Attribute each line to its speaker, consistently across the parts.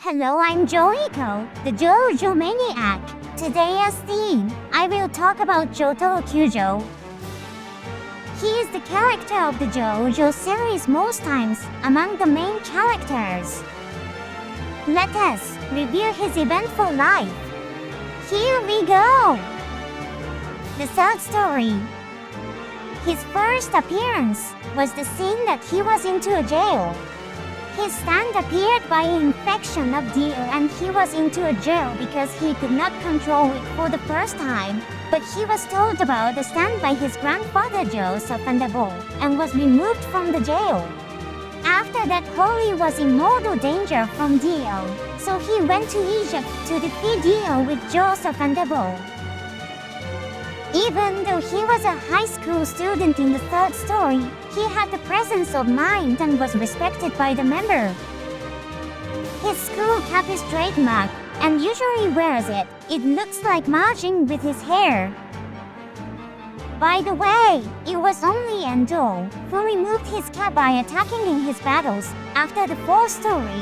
Speaker 1: Hello, I'm Joiko, the JOJO maniac. Today as theme, I will talk about Jotaro Kyujo. He is the character of the JOJO series most times among the main characters. Let us review his eventful life. Here we go! The third story. His first appearance was the scene that he was into a jail. His stand appeared by infection of deer and he was into a jail because he could not control it for the first time. But he was told about the stand by his grandfather Joseph and the bull and was removed from the jail. After that, Holy was in mortal danger from Dio, so he went to Egypt to defeat Dio with Joseph and the bull. Even though he was a high school student in the third story, he had the presence of mind and was respected by the member. His school cap is trademark and usually wears it. It looks like marching with his hair. By the way, it was only Endo who removed his cap by attacking in his battles after the fourth story.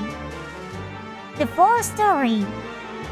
Speaker 1: The fourth story.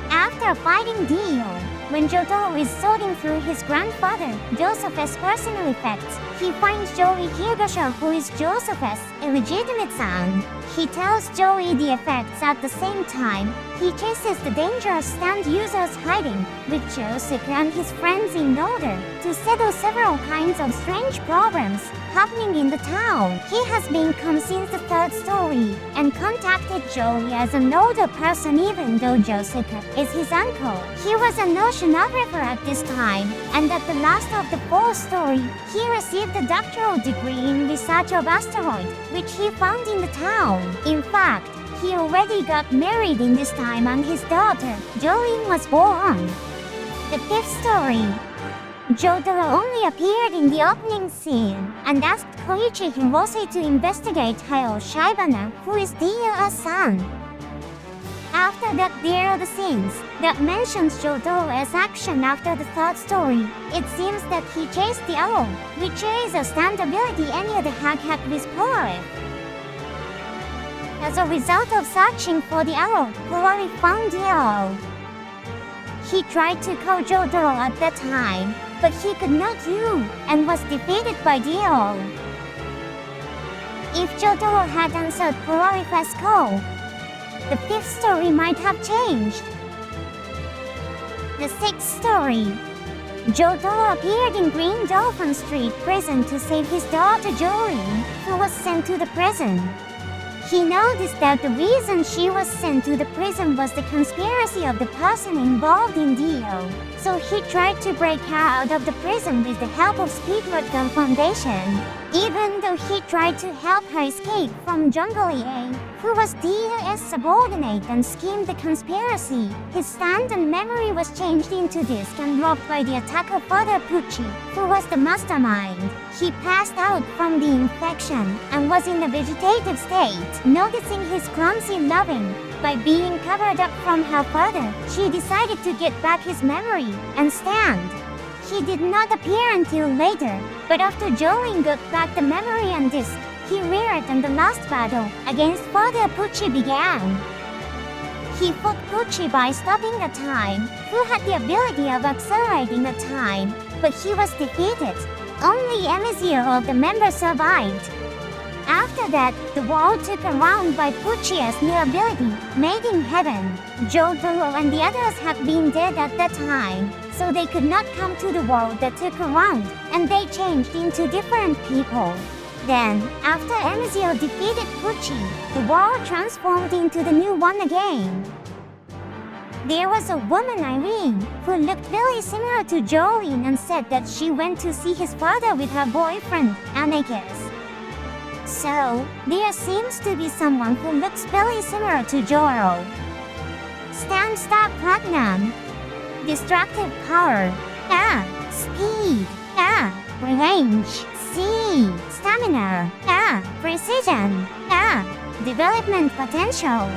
Speaker 1: After fighting Dio, when Jotaro is sorting through his grandfather, Joseph's personal effects, he finds Joey Higasha, who is Joseph's illegitimate son. He tells Joey the effects at the same time. He chases the dangerous stand users hiding with Joseph and his friends in order to settle several kinds of strange problems happening in the town. He has been calm since the third story and contacted Joey as an older person even though Joseph is his uncle. He was an oceanographer at this time, and at the last of the fourth story, he received a doctoral degree in research of asteroids, which he found in the town. In fact, he already got married in this time and his daughter, Jolene, was born. The fifth story. Jotaro only appeared in the opening scene and asked Koichi Hirose to investigate Hayao Shibana, who is Dio's son. After that, there are the scenes that mentions Jotaro's action after the third story. It seems that he chased the arrow, which is a stand ability any of the hack with Polari. As a result of searching for the arrow, Polari found the arrow. He tried to call Jotaro at that time, but he could not do and was defeated by Dio. If Jotaro had answered Polari's call, the fifth story might have changed. The sixth story. Jotaro appeared in Green Dolphin Street prison to save his daughter Jolene, who was sent to the prison. He noticed that the reason she was sent to the prison was the conspiracy of the person involved in Dio, so he tried to break her out of the prison with the help of Speedrun Foundation. Even though he tried to help her escape from Jungle EA, who was Dio's subordinate and schemed the conspiracy, his stand and memory was changed into disc and robbed by the attack of Father Pucci, who was the mastermind. He passed out from the infection and was in a vegetative state. Noticing his clumsy loving, by being covered up from her father, she decided to get back his memory and stand. He did not appear until later, but after Jolene got back the memory and disc, he reared and the last battle against Father Pucci began. He fought Pucci by stopping the time, who had the ability of accelerating the time, but he was defeated. Only Emizio of the members survived. After that, the world took a round by Pucci's new ability, Made in Heaven. Jotaro and the others had been dead at that time, so they could not come to the world that took a round, and they changed into different people. Then, after Emizio defeated Pucci, the world transformed into the new one again. There was a woman, Irene, who looked very similar to Jolene and said that she went to see his father with her boyfriend, Anakis. So, there seems to be someone who looks very similar to Jotaro. Stand Star Platinum. Destructive power. Speed. Range. C. Stamina. Precision. Development potential.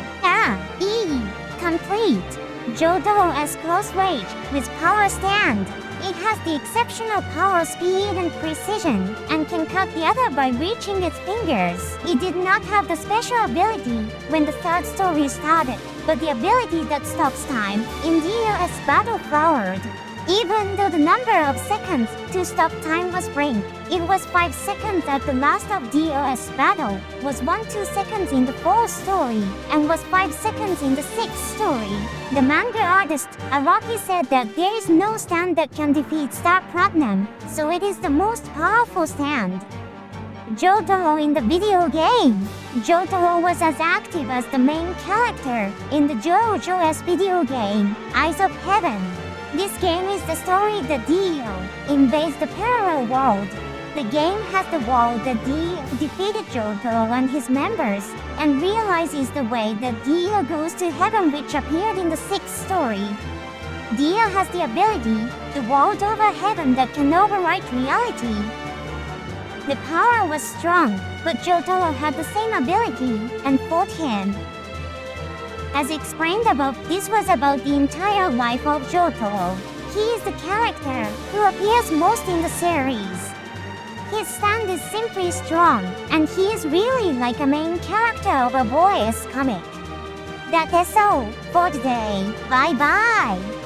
Speaker 1: E. Complete. Jotaro's close range with power stand. It has the exceptional power, speed, and precision, and can cut the other by reaching its fingers. It did not have the special ability when the third story started, but the ability that stops time in DOS battle flowered. Even though the number of seconds to stop time was brief, it was 5 seconds at the last of DOS battle, was 2 seconds in the 4th story, and was 5 seconds in the 6th story. The manga artist, Araki, said that there is no stand that can defeat Star Platinum, so it is the most powerful stand. JOTARO in the video game. JOTARO was as active as the main character in the JOJO'S video game, Eyes of Heaven. This game is the story that Dio invades the parallel world. The game has the world that Dio defeated JOTARO and his members, and realizes the way that Dio goes to heaven, which appeared in the 6th story. Dio has the ability, the world over heaven, that can overwrite reality. The power was strong, but JOTARO had the same ability and fought him. As explained above, this was about the entire life of JOTARO. He is the character who appears most in the series. His stand is simply strong, and he is really like a main character of a boys comic. That is all for today. Bye bye!